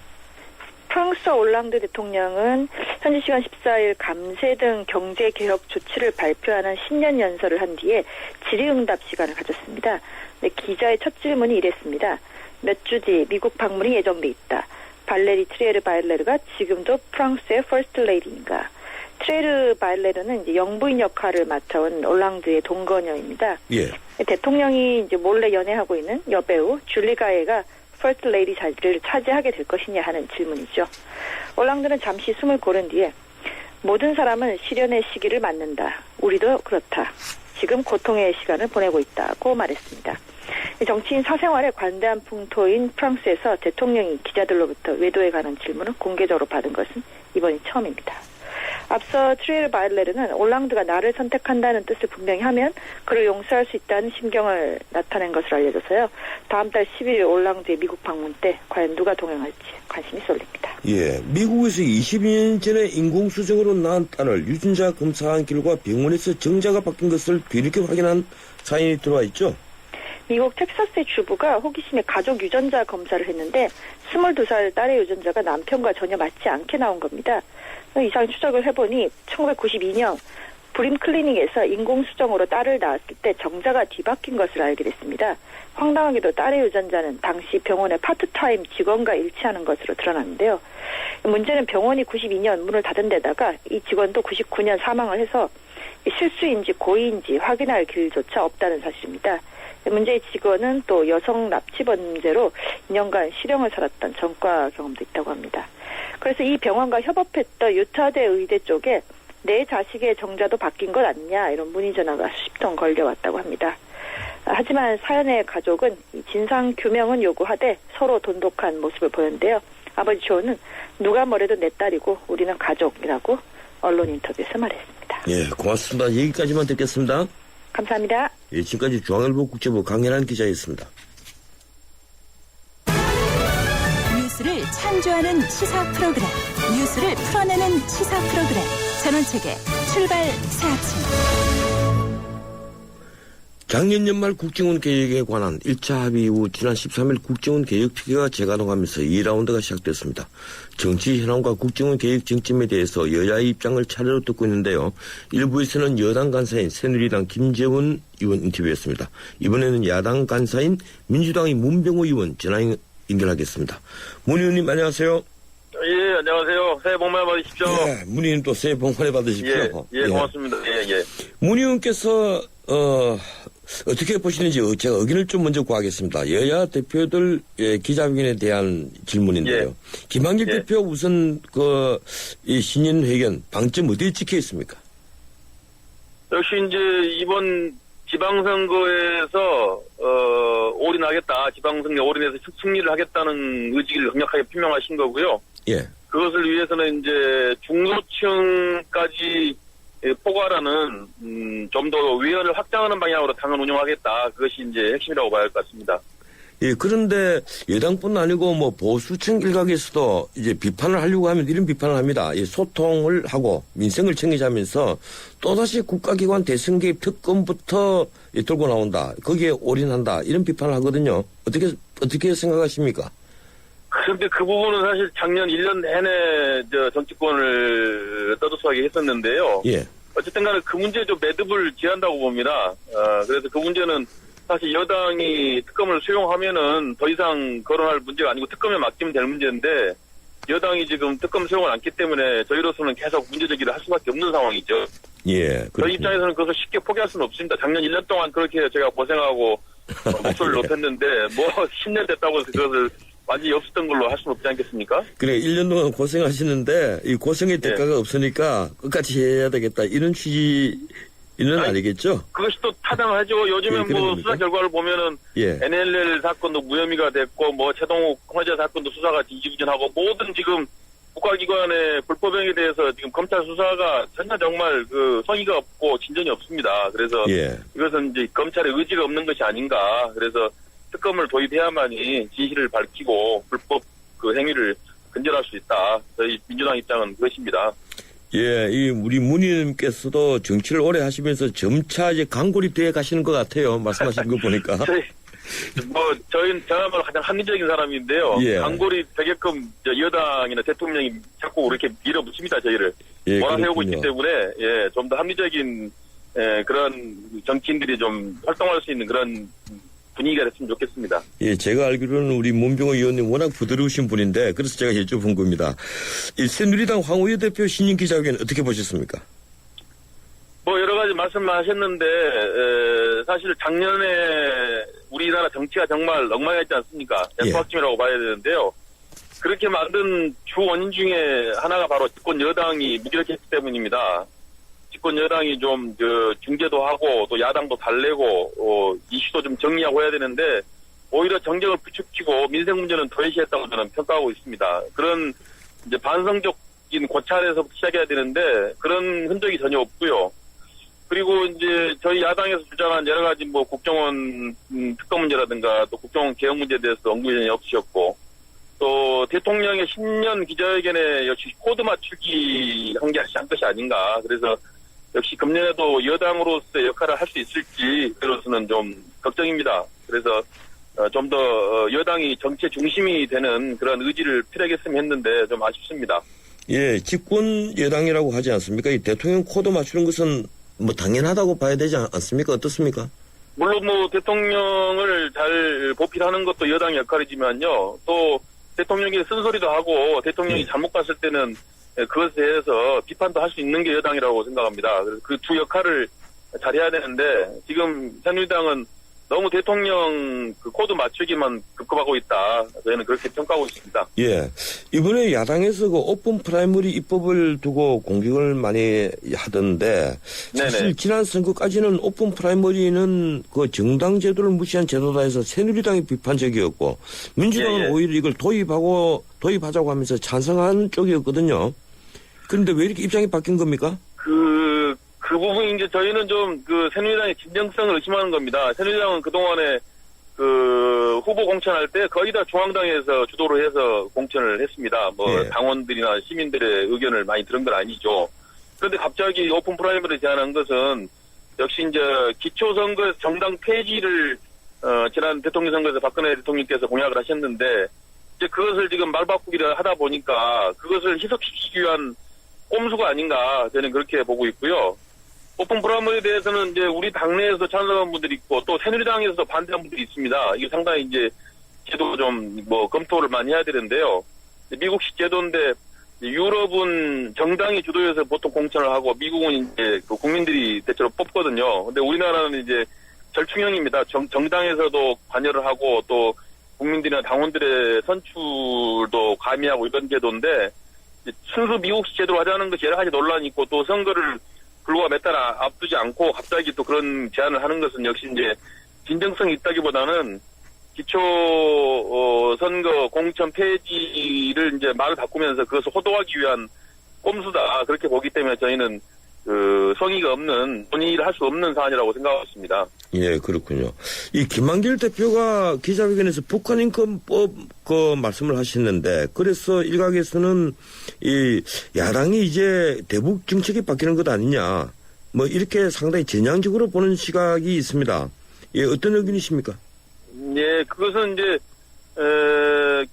프랑스 올랑드 대통령은 현지 시간 14일 감세 등 경제개혁 조치를 발표하는 신년 연설을 한 뒤에 질의응답 시간을 가졌습니다. 네, 기자의 첫 질문이 이랬습니다. 몇 주 뒤 미국 방문이 예정돼 있다. 발레리 트리에르 바일레르가 지금도 프랑스의 퍼스트 레이디인가? 트리에르 바일레르는 이제 영부인 역할을 맡아온 올랑드의 동거녀입니다. 예. 대통령이 이제 몰래 연애하고 있는 여배우 줄리 가예가 퍼스트 레이디 자리를 차지하게 될 것이냐 하는 질문이죠. 올랑드는 잠시 숨을 고른 뒤에 모든 사람은 시련의 시기를 맞는다. 우리도 그렇다. 지금 고통의 시간을 보내고 있다고 말했습니다. 정치인 사생활에 관대한 풍토인 프랑스에서 대통령이 기자들로부터 외도에 관한 질문을 공개적으로 받은 것은 이번이 처음입니다. 앞서 트리에르 바일레르는 올랑드가 나를 선택한다는 뜻을 분명히 하면 그를 용서할 수 있다는 심경을 나타낸 것으로 알려져서요. 다음 달 11일 올랑드의 미국 방문 때 과연 누가 동행할지 관심이 쏠립니다. 예, 미국에서 22년 전에 인공수정으로 낳은 딸을 유전자 검사한 결과 병원에서 정자가 바뀐 것을 뒤늦게 확인한 사연이 들어와 있죠? 미국 텍사스의 주부가 호기심에 가족 유전자 검사를 했는데 22살 딸의 유전자가 남편과 전혀 맞지 않게 나온 겁니다. 이상 추적을 해보니 1992년 브림 클리닉에서 인공수정으로 딸을 낳았을 때 정자가 뒤바뀐 것을 알게 됐습니다. 황당하게도 딸의 유전자는 당시 병원의 파트타임 직원과 일치하는 것으로 드러났는데요. 문제는 병원이 92년 문을 닫은 데다가 이 직원도 99년 사망을 해서 실수인지 고의인지 확인할 길조차 없다는 사실입니다. 문제의 직원은 또 여성 납치 범죄로 2년간 실형을 살았던 전과 경험도 있다고 합니다. 그래서 이 병원과 협업했던 유타대 의대 쪽에 내 자식의 정자도 바뀐 것 아니냐 이런 문의 전화가 수십 통 걸려왔다고 합니다. 하지만 사연의 가족은 진상 규명은 요구하되 서로 돈독한 모습을 보였는데요. 아버지 조는 누가 뭐래도 내 딸이고 우리는 가족이라고 언론 인터뷰에서 말했습니다. 예, 고맙습니다. 여기까지만 듣겠습니다. 감사합니다. 예, 지금까지 중앙일보 국제부 강연한 기자였습니다. 뉴스를 창조하는 시사 프로그램, 뉴스를 풀어내는 시사 프로그램, 전원책의 출발 새 아침. 작년 연말 국정원 개혁에 관한 1차 합의 이후 지난 13일 국정원 개혁 특위가 재가동하면서 2라운드가 시작됐습니다. 정치 현황과 국정원 개혁 쟁점에 대해서 여야의 입장을 차례로 듣고 있는데요. 일부에서는 여당 간사인 새누리당 김재원 의원 인터뷰였습니다. 이번에는 야당 간사인 민주당의 문병호 의원 전화 연결하겠습니다. 문 의원님 안녕하세요. 예, 안녕하세요. 새해 복 많이 받으십시오. 예, 문 의원 또 새해 복 많이 받으십시오. 예, 고맙습니다. 예. 문 의원께서 어떻게 보시는지 제가 의견을 좀 먼저 구하겠습니다. 여야 대표들 기자회견에 대한 질문인데요. 김한길 대표 우선 이 신년 회견 방점 어디에 찍혀 있습니까? 역시 이제 이번 지방선거에서 올인하겠다. 지방선거 올인해서 승리를 하겠다는 의지를 강력하게 표명하신 거고요. 예. 그것을 위해서는 이제 중도층까지 포괄하는 좀 더 위원을 확장하는 방향으로 당을 운영하겠다. 그것이 이제 핵심이라고 봐야 할 것 같습니다. 예, 그런데 여당뿐 아니고 뭐 보수층 일각에서도 이제 비판을 하려고 하면 이런 비판을 합니다. 이 소통을 하고 민생을 챙기자면서 또다시 국가기관 대선개입 특검부터 들고 나온다. 거기에 올인한다. 이런 비판을 하거든요. 어떻게 생각하십니까? 그런데 그 부분은 사실 작년 1년 내내 정치권을 떠들썩하게 했었는데요. 예. 어쨌든 간에 그 문제에 좀 매듭을 지한다고 봅니다. 그래서 그 문제는 사실 여당이 특검을 수용하면은 더 이상 거론할 문제가 아니고 특검에 맡기면 될 문제인데 여당이 지금 특검 수용을 않기 때문에 저희로서는 계속 문제제기를 할 수밖에 없는 상황이죠. 예. 그렇군요. 저희 입장에서는 그것을 쉽게 포기할 수는 없습니다. 작년 1년 동안 그렇게 제가 고생하고 목소리를 높였는데 뭐 10년 됐다고 해서 그것을 완전히 없었던 걸로 할 수는 없지 않겠습니까? 그래, 1년 동안 고생하시는데 이 고생의 대가가 없으니까 끝까지 해야 되겠다. 이런 취지는 아니겠죠? 그것이 또 타당하죠. 요즘에 뭐 수사 결과를 보면은 NLL 사건도 무혐의가 됐고 뭐 최동욱 황제 사건도 수사가 지지부진하고 모든 지금 국가기관의 불법행위에 대해서 지금 검찰 수사가 전혀 정말 성의가 없고 진전이 없습니다. 그래서 이것은 이제 검찰의 의지가 없는 것이 아닌가. 그래서 특검을 도입해야만이 진실을 밝히고 불법 행위를 근절할 수 있다. 저희 민주당 입장은 그것입니다. 예, 우리 문 의원님께서도 정치를 오래 하시면서 점차 이제 강골입되어 가시는 것 같아요. 말씀하시는 거 보니까. 저야말로 가장 합리적인 사람인데요. 강골입 되게끔 여당이나 대통령이 자꾸 이렇게 밀어붙입니다, 저희를. 몰아세우고 있기 때문에, 좀 더 합리적인, 그런 정치인들이 좀 활동할 수 있는 그런 분위기가 됐으면 좋겠습니다. 예, 제가 알기로는 우리 문병호 의원님 워낙 부드러우신 분인데 그래서 제가 여쭤본 겁니다. 이 새누리당 황우여 대표 신년 기자회견 어떻게 보셨습니까? 뭐 여러 가지 말씀하셨는데 사실 작년에 우리나라 정치가 정말 엉망이었지 않습니까? 대포학침이라고 봐야 되는데요. 그렇게 만든 주 원인 중에 하나가 바로 집권 여당이 무기력했기 때문입니다. 집권 여당이 좀 중재도 하고 또 야당도 달래고 이슈도 좀 정리하고 해야 되는데 오히려 정쟁을 부추기고 민생 문제는 도외시했다고 저는 평가하고 있습니다. 그런 이제 반성적인 고찰에서 시작해야 되는데 그런 흔적이 전혀 없고요. 그리고 이제 저희 야당에서 주장한 여러 가지 뭐 국정원 특검 문제라든가 또 국정원 개혁 문제에 대해서 언급이 전혀 없으셨고 또 대통령의 신년 기자회견에 역시 코드 맞추기 한 것이 아닌가. 그래서 역시 금년에도 여당으로서의 역할을 할 수 있을지 그로서는 좀 걱정입니다. 그래서 좀 더 여당이 정치의 중심이 되는 그런 의지를 필요했으면 했는데 좀 아쉽습니다. 예, 집권 여당이라고 하지 않습니까? 이 대통령 코드 맞추는 것은 뭐 당연하다고 봐야 되지 않습니까? 어떻습니까? 물론 뭐 대통령을 잘 보필하는 것도 여당의 역할이지만요. 또 대통령이 쓴소리도 하고 대통령이 잘못 갔을 때는 그것에 대해서 비판도 할 수 있는 게 여당이라고 생각합니다. 그래서 그 두 역할을 잘해야 되는데 지금 새누리당은 너무 대통령 그 코드 맞추기만 급급하고 있다. 저희는 그렇게 평가하고 있습니다. 예. 이번에 야당에서 그 오픈 프라이머리 입법을 두고 공격을 많이 하던데 사실 네네. 지난 선거까지는 오픈 프라이머리는 그 정당 제도를 무시한 제도다 해서 새누리당이 비판적이었고 민주당은 예. 오히려 이걸 도입하자고 하면서 찬성하는 쪽이었거든요. 그런데 왜 이렇게 입장이 바뀐 겁니까? 그 부분이 이제 저희는 좀 그 새누리당의 진정성을 의심하는 겁니다. 새누리당은 그동안에 그 후보 공천할 때 거의 다 중앙당에서 주도를 해서 공천을 했습니다. 뭐 예. 당원들이나 시민들의 의견을 많이 들은 건 아니죠. 그런데 갑자기 오픈 프라이머리를 제안한 것은 역시 이제 기초선거 정당 폐지를 지난 대통령 선거에서 박근혜 대통령께서 공약을 하셨는데 이제 그것을 지금 말바꾸기를 하다 보니까 그것을 희석시키기 위한 꼼수가 아닌가 저는 그렇게 보고 있고요. 오픈 프라이머리에 대해서는 이제 우리 당내에서 찬성한 분들이 있고 또 새누리당에서도 반대한 분들이 있습니다. 이게 상당히 이제 제도 좀 뭐 검토를 많이 해야 되는데요. 미국식 제도인데 유럽은 정당이 주도해서 보통 공천을 하고 미국은 이제 그 국민들이 대체로 뽑거든요. 근데 우리나라는 이제 절충형입니다. 정당에서도 관여를 하고 또 국민들이나 당원들의 선출도 가미하고 이런 제도인데 순수 미국식 제도로 하자는 것이 여러 가지 논란이 있고 또 선거를 불과 몇 달 앞두지 않고 갑자기 또 그런 제안을 하는 것은 역시 이제 진정성이 있다기보다는 기초 선거 공천 폐지를 이제 말을 바꾸면서 그것을 호도하기 위한 꼼수다 그렇게 보기 때문에 저희는 그 성의가 없는 논의를 할 수 없는 사안이라고 생각하고 있습니다. 예, 그렇군요. 이 김만길 대표가 기자회견에서 북한 인권법 그 말씀을 하셨는데 그래서 일각에서는 이 야당이 이제 대북 정책이 바뀌는 것 아니냐 뭐 이렇게 상당히 전향적으로 보는 시각이 있습니다. 예, 어떤 의견이십니까? 예, 그것은 이제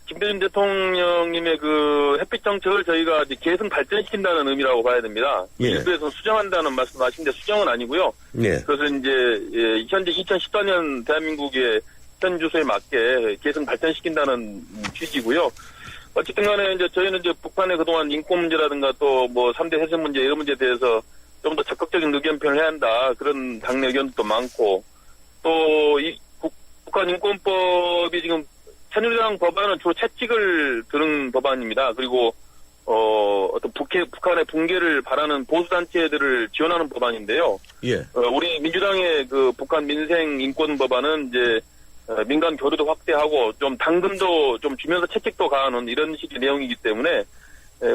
김대중 대통령님의 그 햇빛 정책을 저희가 이제 계승 발전시킨다는 의미라고 봐야 됩니다. 예. 일부에서 수정한다는 말씀하시는데 수정은 아니고요. 예. 그것은 이제 현재 2014년 대한민국의 현 주소에 맞게 계승 발전시킨다는 취지고요. 어쨌든 간에 이제 저희는 이제 북한의 그동안 인권 문제라든가 또 뭐 3대 해세 문제 이런 문제에 대해서 좀 더 적극적인 의견 표현을 해야 한다. 그런 당내 의견도 많고 또 이 북한 인권법이 지금 새누리당 법안은 주로 채찍을 드는 법안입니다. 그리고 어떤 북한의 붕괴를 바라는 보수단체들을 지원하는 법안인데요. 예. 우리 민주당의 그 북한 민생 인권 법안은 이제 민간 교류도 확대하고 좀 당근도 좀 주면서 채찍도 가하는 이런 식의 내용이기 때문에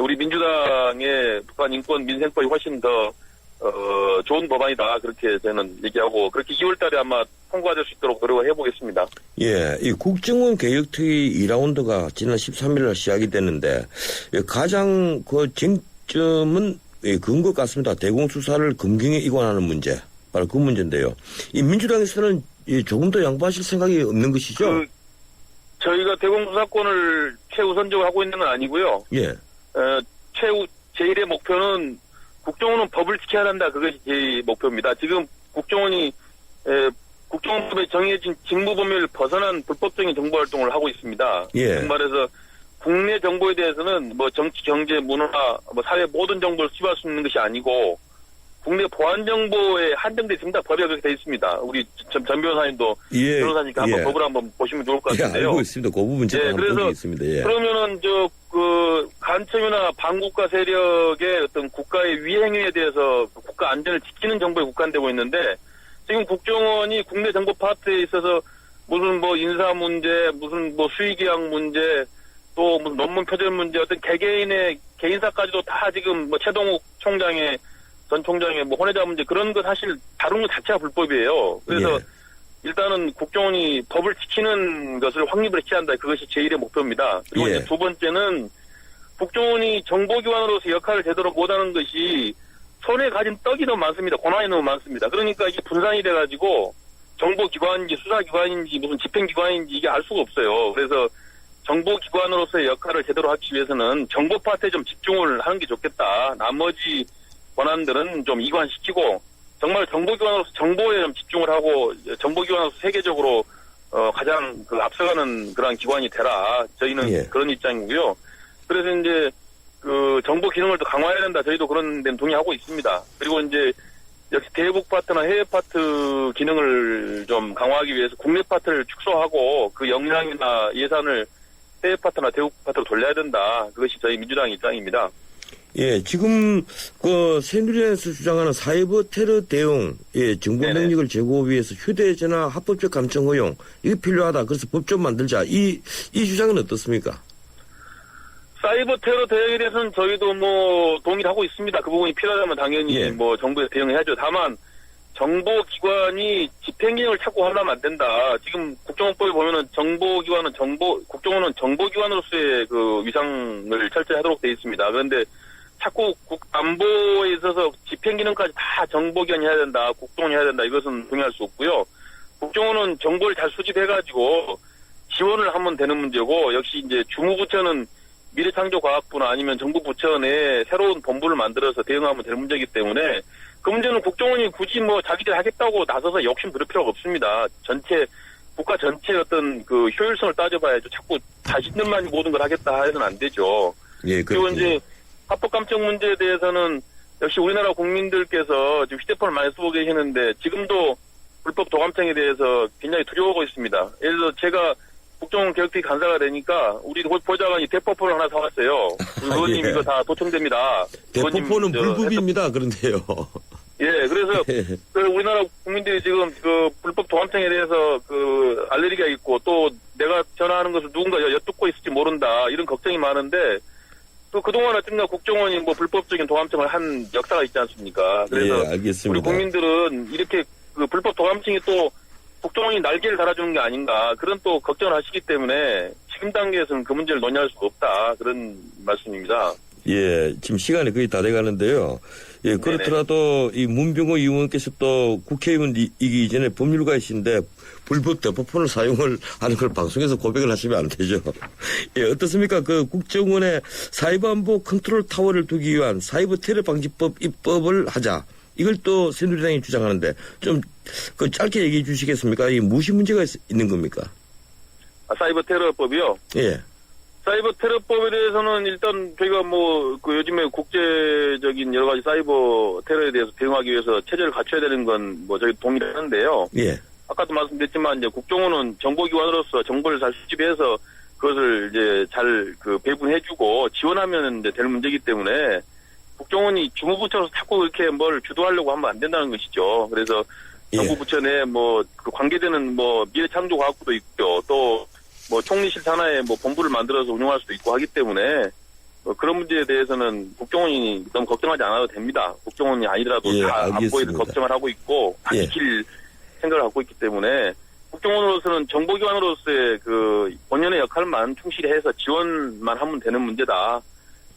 우리 민주당의 북한 인권 민생법이 훨씬 더 좋은 법안이다. 그렇게 저는 얘기하고 그렇게 2월 달에 아마 통과될 수 있도록 노력을 해보겠습니다. 예, 이 국정원 개혁특위 2라운드가 지난 13일 시작이 됐는데 가장 그 쟁점은 그런 것 같습니다. 대공수사를 검경에 이관하는 문제. 바로 그 문제인데요. 이 민주당에서는 조금 더 양보하실 생각이 없는 것이죠? 저희가 대공수사권을 최우선적으로 하고 있는 건 아니고요. 예. 제1의 목표는 국정원은 법을 지켜야 한다. 그것이 제 목표입니다. 지금 국정원이 국정원법에 정해진 직무 범위를 벗어난 불법적인 정보 활동을 하고 있습니다. 예. 말해서 국내 정보에 대해서는 뭐 정치, 경제, 문화, 뭐 사회 모든 정보를 수집할 수 있는 것이 아니고 국내 보안 정보에 한정돼 있습니다. 법에 그렇게 돼 있습니다. 우리 전 변호사님도 변호사니까 한번 법을 한번 보시면 좋을 것 같은데요. 알고 있습니다. 그 부분 제가 한번 본 적이 있습니다. 그러면은 간첩이나 반국가 세력의 어떤 국가의 위행에 대해서 국가 안전을 지키는 정보에 국한되고 있는데 지금 국정원이 국내 정보 파트에 있어서 무슨 인사 문제, 무슨 수의계약 문제, 또 무슨 논문 표절 문제, 어떤 개개인의 개인사까지도 다 지금 최동욱 전 총장의 혼외자 문제 그런 거 사실 다루는 것 자체가 불법이에요. 그래서 일단은 국정원이 법을 지키는 것을 확립을 해야 한다. 그것이 제1의 목표입니다. 그리고 이제 두 번째는 국정원이 정보기관으로서 역할을 제대로 못하는 것이 손에 가진 떡이 너무 많습니다. 고난이 너무 많습니다. 그러니까 이게 분산이 돼가지고 정보기관인지 수사기관인지 무슨 집행기관인지 이게 알 수가 없어요. 그래서 정보기관으로서의 역할을 제대로 하기 위해서는 정보 파트에 좀 집중을 하는 게 좋겠다. 나머지 권한들은 좀 이관시키고 정말 정보기관으로서 정보에 좀 집중을 하고 정보기관으로서 세계적으로 가장 앞서가는 그런 기관이 되라. 저희는 그런 입장이고요. 그래서 이제 정보 기능을 더 강화해야 된다. 저희도 그런 데는 동의하고 있습니다. 그리고 이제 역시 대북 파트나 해외 파트 기능을 좀 강화하기 위해서 국내 파트를 축소하고 그 역량이나 예산을 해외 파트나 대북 파트로 돌려야 된다. 그것이 저희 민주당 입장입니다. 지금 새누리당에서 주장하는 사이버 테러 대응, 정보 능력을 제고하기 위해서 휴대전화 합법적 감청 허용 이게 필요하다. 그래서 법 좀 만들자. 이 주장은 어떻습니까? 사이버 테러 대응에 대해서는 저희도 동의를 하고 있습니다. 그 부분이 필요하다면 당연히 정부에서 대응해야죠. 다만 정보기관이 집행기능을 자꾸 하려면 안 된다. 지금 국정원법에 보면은 국정원은 정보기관으로서의 위상을 철저히 하도록 되어 있습니다. 그런데 자꾸 안보에 있어서 집행기능까지 다 정보기관이 해야 된다, 국정원이 해야 된다, 이것은 동의할 수 없고요. 국정원은 정보를 잘 수집해가지고 지원을 하면 되는 문제고, 역시 이제 주무부처는 미래창조과학부나 아니면 정부 부처 내에 새로운 본부를 만들어서 대응하면 될 문제이기 때문에 그 문제는 국정원이 굳이 자기들 하겠다고 나서서 욕심 부릴 필요가 없습니다. 국가 전체 어떤 효율성을 따져봐야죠. 자꾸 자신들만 모든 걸 하겠다 해서는 안 되죠. 그리고 이제 합법 감청 문제에 대해서는 역시 우리나라 국민들께서 지금 휴대폰을 많이 쓰고 계시는데 지금도 불법 도감청에 대해서 굉장히 두려워하고 있습니다. 예를 들어 제가 국정원 교육특위 간사가 되니까 우리 보좌관이 대포폰을 하나 사왔어요. 의원님 이거 다 도청됩니다. 대포폰은 불법입니다. 그런데요. 그래서 우리나라 국민들이 지금 불법 도감청에 대해서 알레르기가 있고 또 내가 전화하는 것을 누군가 엿듣고 있을지 모른다 이런 걱정이 많은데 또 그동안 어쨌든 국정원이 불법적인 도감청을 한 역사가 있지 않습니까? 그래서 알겠습니다. 우리 국민들은 이렇게 불법 도감청이 또 국정원이 날개를 달아주는 게 아닌가 그런 또 걱정을 하시기 때문에 지금 단계에서는 그 문제를 논의할 수가 없다 그런 말씀입니다. 지금 시간이 거의 다 돼가는데요. 그렇더라도 이 문병호 의원께서 또 국회의원이기 이전에 법률가이신데 불법 대포폰을 사용을 하는 걸 방송에서 고백을 하시면 안 되죠. 어떻습니까? 국정원의 사이버 안보 컨트롤 타워를 두기 위한 사이버 테러 방지법 입법을 하자. 이걸 또 새누리당이 주장하는데 좀 짧게 얘기해 주시겠습니까? 이 무엇이 문제가 있는 겁니까? 사이버 테러법이요? 사이버 테러법에 대해서는 일단 저희가 요즘에 국제적인 여러 가지 사이버 테러에 대해서 대응하기 위해서 체제를 갖춰야 되는 건 저희 동의를 하는데요. 아까도 말씀드렸지만 이제 국정원은 정보기관으로서 정보를 잘 수집해서 그것을 이제 잘 배분해주고 지원하면 이제 될 문제이기 때문에 국정원이 주무부처로서 자꾸 이렇게 뭘 주도하려고 하면 안 된다는 것이죠. 그래서 정부 부처 내에 관계되는 미래창조과학부도 있고요. 또 총리실 산하에 본부를 만들어서 운영할 수도 있고 하기 때문에 그런 문제에 대해서는 국정원이 너무 걱정하지 않아도 됩니다. 국정원이 아니더라도 다 안보에 대해서 걱정을 하고 있고 다 지킬 생각을 갖고 있기 때문에 국정원으로서는 정보기관으로서의 본연의 역할만 충실히 해서 지원만 하면 되는 문제다.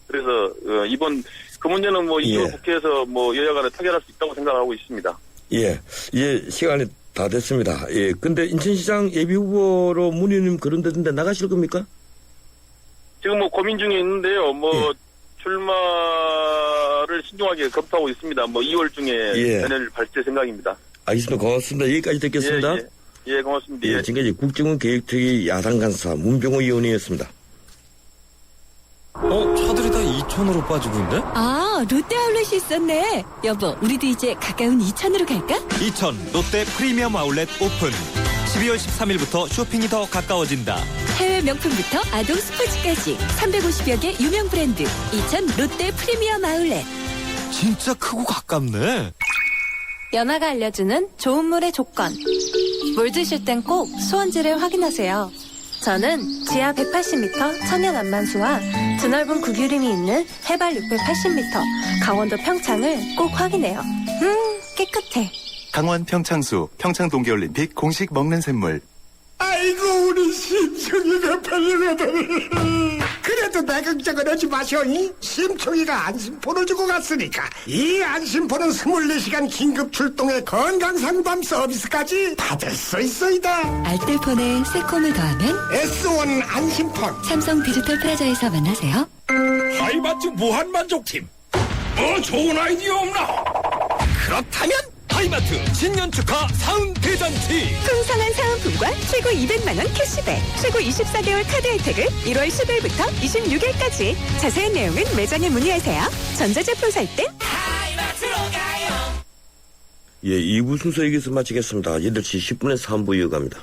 그래서 이번 그 문제는 2월 국회에서 여야 간에 타결할 수 있다고 생각하고 있습니다. 시간이 다 됐습니다. 근데 인천시장 예비후보로 문 의원님 거론되던데 나가실 겁니까? 지금 고민 중에 있는데요. 출마를 신중하게 검토하고 있습니다. 2월 중에 연애를 발표할 생각입니다. 알겠습니다. 고맙습니다. 여기까지 듣겠습니다. 고맙습니다. 지금까지 국정원 계획특위 야당 간사 문병호 의원이었습니다. 차들이 다 하천으로 빠지고 있네? 아, 롯데 아울렛이 있었네. 여보, 우리도 이제 가까운 이천으로 갈까? 이천 롯데 프리미엄 아울렛 오픈. 12월 13일부터 쇼핑이 더 가까워진다. 해외 명품부터 아동 스포츠까지 350여 개 유명 브랜드. 이천 롯데 프리미엄 아울렛. 진짜 크고 가깝네. 연아가 알려주는 좋은 물의 조건. 물 드실 땐 꼭 수온지를 확인하세요. 저는 지하 180m 천연 안만수와 드넓은 구규림이 있는 해발 680m 강원도 평창을 꼭 확인해요. 깨끗해. 강원 평창수, 평창 동계올림픽 공식 먹는 샘물. 아이고 우리 심청이가 팔려가다니. 그래도 내 걱정은 하지 마셔. 심청이가 안심포를 주고 갔으니까 이 안심포는 24시간 긴급 출동의 건강상담 서비스까지 받을 수 있어이다. 알뜰폰에 새콤을 더하면 S1 안심폰. 삼성 디지털 프라자에서 만나세요. 하이마트 무한만족팀 뭐 좋은 아이디어 없나? 그렇다면 하이마트 신년축하 사은 대잔치. 풍성한 사은품과 최고 200만원 캐시백, 최고 24개월 카드 혜택을 1월 10일부터 26일까지. 자세한 내용은 매장에 문의하세요. 전자제품 살 땐 하이마트로 가요. 예, 2부 순서 여기서 마치겠습니다. 8시 10분에 3부 이어갑니다.